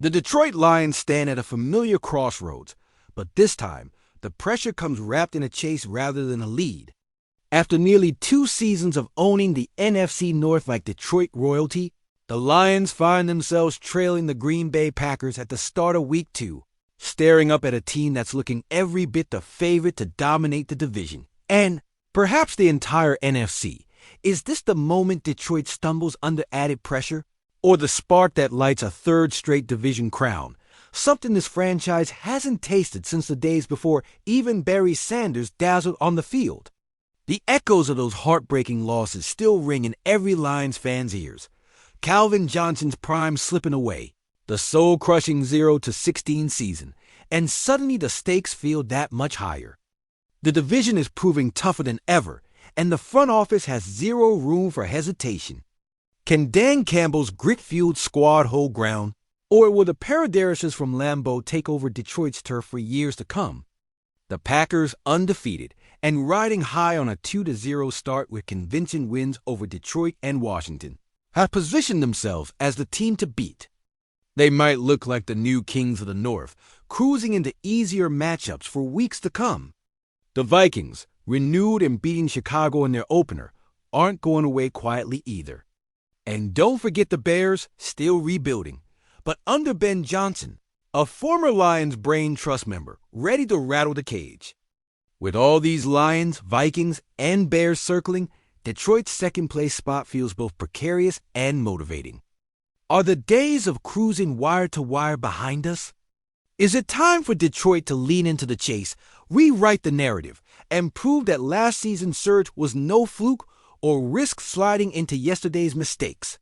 The Detroit Lions stand at a familiar crossroads, but this time, the pressure comes wrapped in a chase rather than a lead. After nearly 2 seasons of owning the NFC North like Detroit royalty, the Lions find themselves trailing the Green Bay Packers at the start of Week 2, staring up at a team that's looking every bit the favorite to dominate the division, and perhaps the entire NFC. Is this the moment Detroit stumbles under added pressure? Or the spark that lights a third straight division crown? Something this franchise hasn't tasted since the days before even Barry Sanders dazzled on the field. The echoes of those heartbreaking losses still ring in every Lions fan's ears. Calvin Johnson's prime slipping away, the soul-crushing 0-16 season, and suddenly the stakes feel that much higher. The division is proving tougher than ever, and the front office has zero room for hesitation. Can Dan Campbell's grit-fueled squad hold ground, or will the Paradarises from Lambeau take over Detroit's turf for years to come? The Packers, undefeated and riding high on a 2-0 start with convincing wins over Detroit and Washington, have positioned themselves as the team to beat. They might look like the new kings of the North, cruising into easier matchups for weeks to come. The Vikings, renewed and beating Chicago in their opener, aren't going away quietly either. And don't forget the Bears, still rebuilding, but under Ben Johnson, a former Lions Brain Trust member, ready to rattle the cage. With all these Lions, Vikings, and Bears circling, Detroit's second-place spot feels both precarious and motivating. Are the days of cruising wire-to-wire behind us? Is it time for Detroit to lean into the chase, rewrite the narrative, and prove that last season's surge was no fluke or risk sliding into yesterday's mistakes?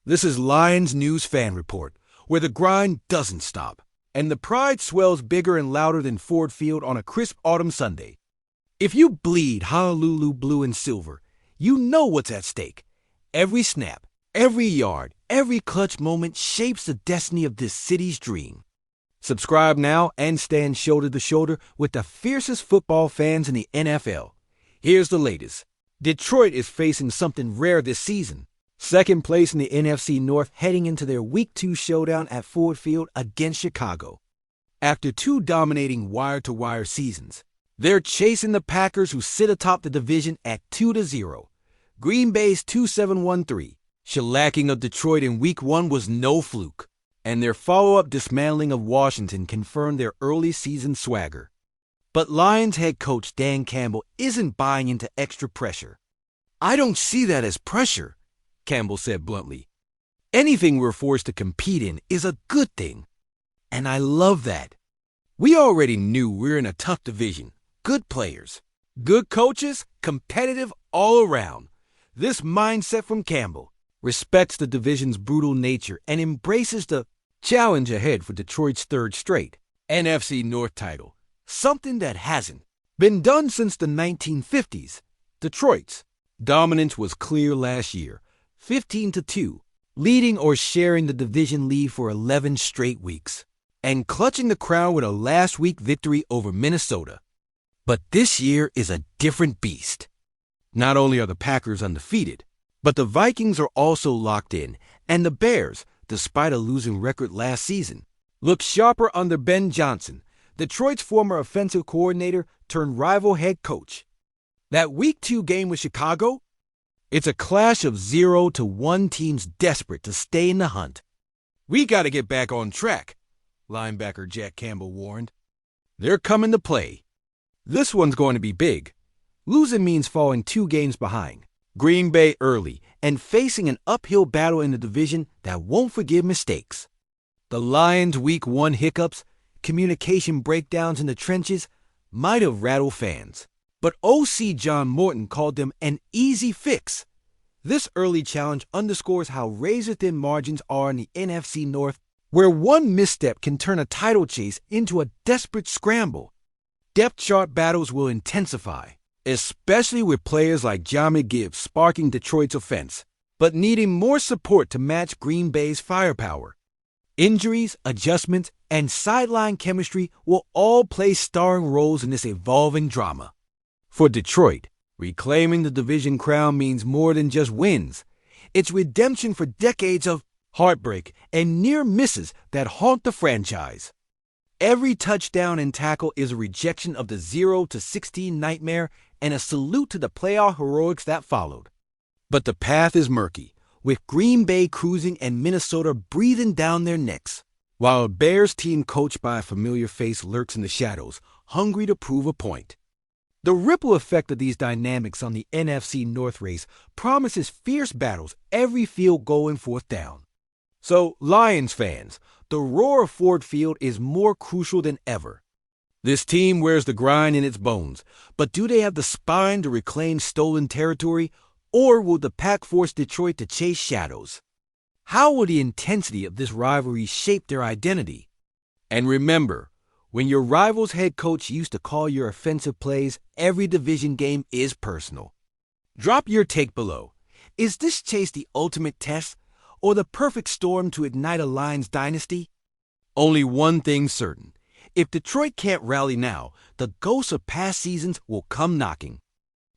This is Lions News Fan Report, where the grind doesn't stop, and the pride swells bigger and louder than Ford Field on a crisp autumn Sunday. If you bleed Honolulu blue and silver, you know what's at stake. Every snap, every yard, every clutch moment shapes the destiny of this city's dream. Subscribe now and stand shoulder to shoulder with the fiercest football fans in the NFL. Here's the latest. Detroit is facing something rare this season. Second place in the NFC North heading into their Week 2 showdown at Ford Field against Chicago. After 2 dominating wire-to-wire seasons, they're chasing the Packers, who sit atop the division at 2-0. Green Bay's 2-7-1-3, shellacking of Detroit in Week 1 was no fluke, and their follow-up dismantling of Washington confirmed their early season swagger. But Lions head coach Dan Campbell isn't buying into extra pressure. "I don't see that as pressure," Campbell said bluntly. "Anything we're forced to compete in is a good thing. And I love that. We already knew we're in a tough division. Good players, good coaches, competitive all around. This mindset from Campbell respects the division's brutal nature and embraces the challenge ahead for Detroit's third straight NFC North title, something that hasn't been done since the 1950s. Detroit's dominance was clear last year, 15-2, leading or sharing the division lead for 11 straight weeks, and clutching the crown with a last-week victory over Minnesota. But this year is a different beast. Not only are the Packers undefeated, but the Vikings are also locked in, and the Bears, despite a losing record last season, look sharper under Ben Johnson, Detroit's former offensive coordinator turned rival head coach. That Week 2 game with Chicago? It's a clash of 0-1 teams desperate to stay in the hunt. "We got to get back on track," linebacker Jack Campbell warned. "They're coming to play. This one's going to be big. Losing means falling 2 games behind, Green Bay early, and facing an uphill battle in the division that won't forgive mistakes." The Lions' Week 1 hiccups, communication breakdowns in the trenches, might have rattled fans, but OC John Morton called them an easy fix. This early challenge underscores how razor-thin margins are in the NFC North, where one misstep can turn a title chase into a desperate scramble. Depth chart battles will intensify, especially with players like Jahmyr Gibbs sparking Detroit's offense, but needing more support to match Green Bay's firepower. Injuries, adjustments, and sideline chemistry will all play starring roles in this evolving drama. For Detroit, reclaiming the division crown means more than just wins. It's redemption for decades of heartbreak, and near misses that haunt the franchise. Every touchdown and tackle is a rejection of the 0-16 nightmare and a salute to the playoff heroics that followed. But the path is murky, with Green Bay cruising and Minnesota breathing down their necks, while a Bears team coached by a familiar face lurks in the shadows, hungry to prove a point. The ripple effect of these dynamics on the NFC North race promises fierce battles every field goal and fourth down. So, Lions fans, the roar of Ford Field is more crucial than ever. This team wears the grind in its bones, but do they have the spine to reclaim stolen territory, or will the Pack force Detroit to chase shadows? How will the intensity of this rivalry shape their identity? And remember, when your rival's head coach used to call your offensive plays, every division game is personal. Drop your take below. Is this chase the ultimate test, or the perfect storm to ignite a Lions dynasty? Only one thing's certain. If Detroit can't rally now, the ghosts of past seasons will come knocking.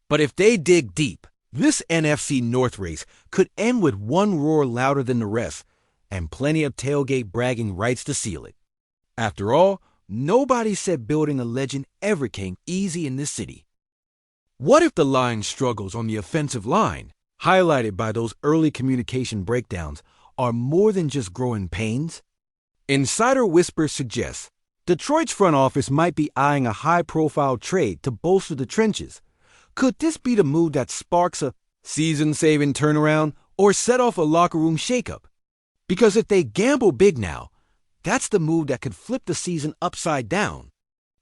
But if they dig deep, this NFC North race could end with one roar louder than the rest, and plenty of tailgate bragging rights to seal it. After all, nobody said building a legend ever came easy in this city. What if the Lions' struggles on the offensive line, highlighted by those early communication breakdowns, are more than just growing pains? Insider whispers suggest Detroit's front office might be eyeing a high-profile trade to bolster the trenches. Could this be the move that sparks a season-saving turnaround or set off a locker room shakeup? Because if they gamble big now, that's the move that could flip the season upside down.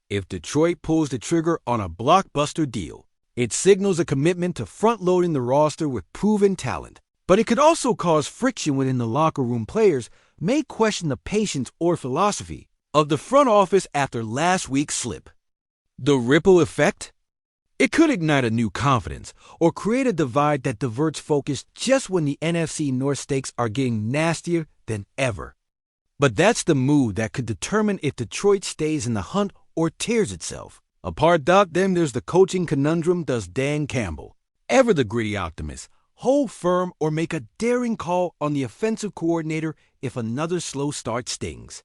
If Detroit pulls the trigger on a blockbuster deal, it signals a commitment to front-loading the roster with proven talent. But it could also cause friction within the locker room. Players may question the patience or philosophy of the front office after last week's slip. The ripple effect? It could ignite a new confidence or create a divide that diverts focus just when the NFC North stakes are getting nastier than ever. But that's the move that could determine if Detroit stays in the hunt or tears itself. Apart them, there's the coaching conundrum. Does Dan Campbell, ever the gritty optimist, hold firm or make a daring call on the offensive coordinator if another slow start stings?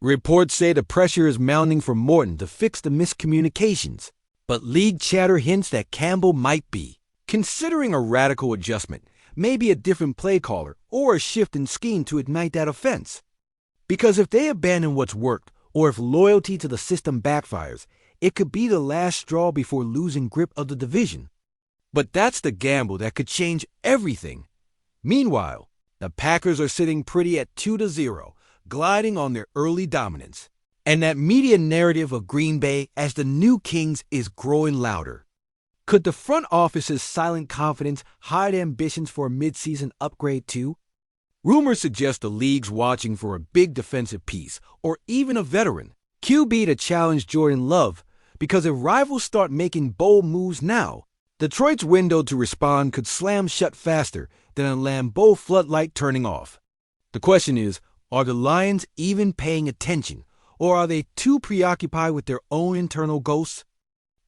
Reports say the pressure is mounting for Morton to fix the miscommunications, but league chatter hints that Campbell might be considering a radical adjustment, maybe a different play caller or a shift in scheme to ignite that offense. Because if they abandon what's worked, or if loyalty to the system backfires, it could be the last straw before losing grip of the division. But that's the gamble that could change everything. Meanwhile, the Packers are sitting pretty at 2-0, gliding on their early dominance. And that media narrative of Green Bay as the new Kings is growing louder. Could the front office's silent confidence hide ambitions for a midseason upgrade too? Rumors suggest the league's watching for a big defensive piece, or even a veteran QB to challenge Jordan Love, because if rivals start making bold moves now, Detroit's window to respond could slam shut faster than a Lambeau floodlight turning off. The question is, are the Lions even paying attention, or are they too preoccupied with their own internal ghosts?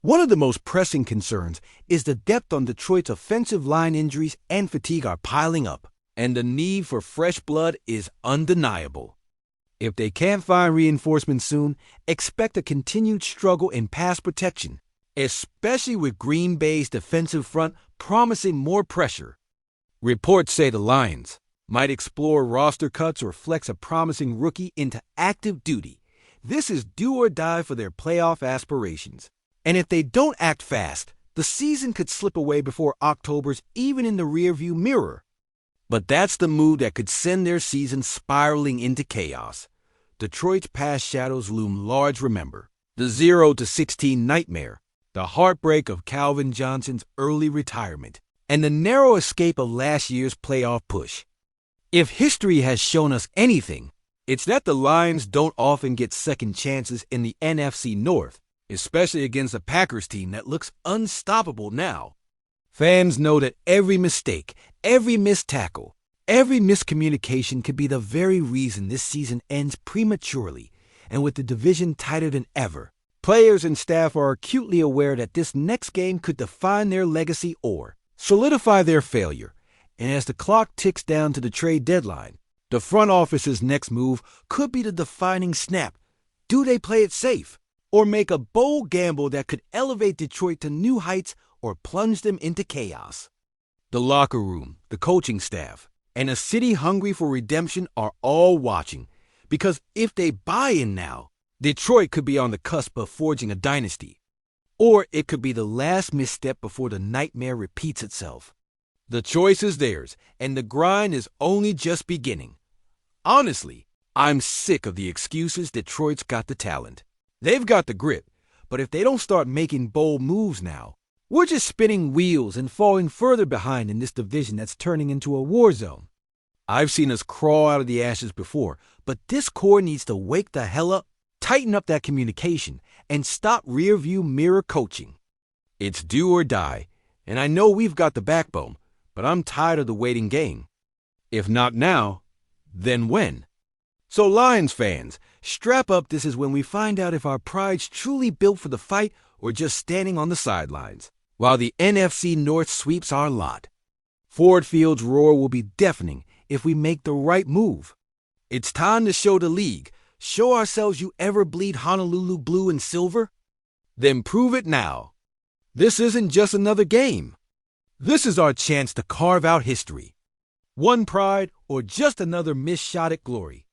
One of the most pressing concerns is the depth on Detroit's offensive line. Injuries and fatigue are piling up, and the need for fresh blood is undeniable. If they can't find reinforcements soon, expect a continued struggle in pass protection, especially with Green Bay's defensive front promising more pressure. Reports say the Lions might explore roster cuts or flex a promising rookie into active duty. This is do or die for their playoff aspirations. And if they don't act fast, the season could slip away before October's even in the rearview mirror. But that's the move that could send their season spiraling into chaos. Detroit's past shadows loom large. Remember, the 0-16 nightmare, the heartbreak of Calvin Johnson's early retirement, and the narrow escape of last year's playoff push. If history has shown us anything, it's that the Lions don't often get second chances in the NFC North, especially against a Packers team that looks unstoppable now. Fans know that every mistake, every missed tackle, every miscommunication could be the very reason this season ends prematurely, and with the division tighter than ever, players and staff are acutely aware that this next game could define their legacy or solidify their failure. And as the clock ticks down to the trade deadline, The front office's next move could be the defining snap. Do they play it safe, or make a bold gamble that could elevate Detroit to new heights or plunge them into chaos? The locker room, the coaching staff, and a city hungry for redemption are all watching, because if they buy in now, Detroit could be on the cusp of forging a dynasty. Or it could be the last misstep before the nightmare repeats itself. The choice is theirs, and the grind is only just beginning. Honestly, I'm sick of the excuses Detroit's got the talent. They've got the grit, but if they don't start making bold moves now, we're just spinning wheels and falling further behind in this division that's turning into a war zone. I've seen us crawl out of the ashes before, but this core needs to wake the hell up, tighten up that communication, and stop rearview mirror coaching. It's do or die, and I know we've got the backbone, but I'm tired of the waiting game. If not now, then when? So Lions fans, strap up. This is when we find out if our pride's truly built for the fight or just standing on the sidelines, while the NFC North sweeps our lot. Ford Field's roar will be deafening if we make the right move. It's time to show the league. Show ourselves you ever bleed Honolulu blue and silver? Then prove it now. This isn't just another game. This is our chance to carve out history. One pride or just another missed shot at glory.